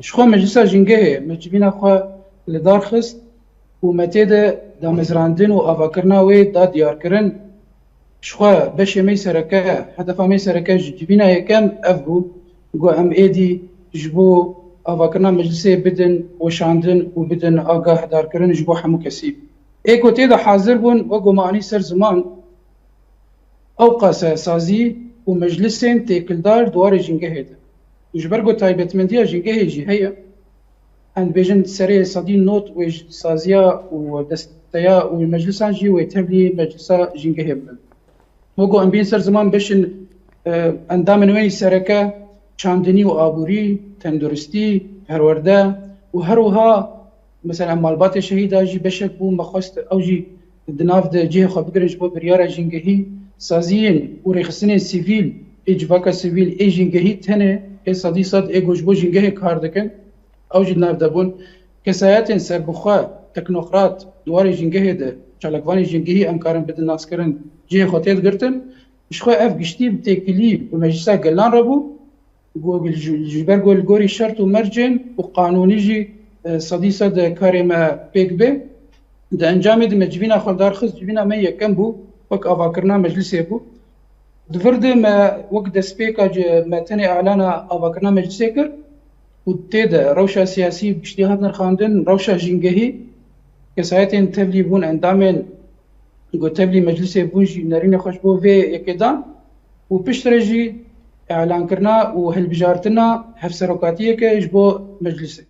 شخو مجلسا جنگه مجبینا خو لدار خست و متیده دا مزراندن و آفاکرنا وی دا دیار کرن شخو بشه می سرکه هدفا می سرکه جبینا یکم اف بو گو ام ایدی جبو آفاکرنا مجلسه بدن و شاندن و بدن آگاه دار کرن جبو همو کسی ایکو تیده حاضر بون و گو معنی سر زمان او قاسه سازی و مجلسین تیکلدار دوار جنگه هیده جبرگو تایبتمندیه جنگه هیجی هیه and بيجن سري صدي نوت ويج سازيا ودستيا والمجلسان جي ويتبلي مجلسا جينجه هبل وقو ام بين سر زمان بشن اندام نوي سركه شاندني وابوري تندرستي هرورده وهروها مثلا مالبات شهيده جي بشك بو مخست او جي دناف د جهه خو بگرج بو برياره جينجهي سازيين ورخصني سيفيل اجباكا سيفيل اي جينجهي تنه اي صدي صد اي گوجبو جينجهي کار دکن او جد ناف دبون کسایت سربخوا تکنوقرات دواری جنگه ده چالکوانی جنگهی امکارن بدن ناس کرن جه خاطر گرتن شخو اف گشتی بتکلی و مجلسا گلان ربو گوگل جبر گول گوری شرط و مرجن و قانونی جی صدیسه ده کاری ما پیک به ده انجام ده مجبینا خلدار خست جبینا ما یکم بو وک آواکرنا مجلسه بو دفرد ما وک دسپیکا ما تنی اعلانا آواکرنا مجلسه کر وتيدا روشة سياسية باجتهاد نرخاندن روشة جنجهي كسايتين تبلي بون اندامن جو تبلي مجلسي بونجي نارين خوش بو في يكدان وبشترجي اعلان كرنا وهالبجارتنا هف سروكاتية كيجبو مجلسي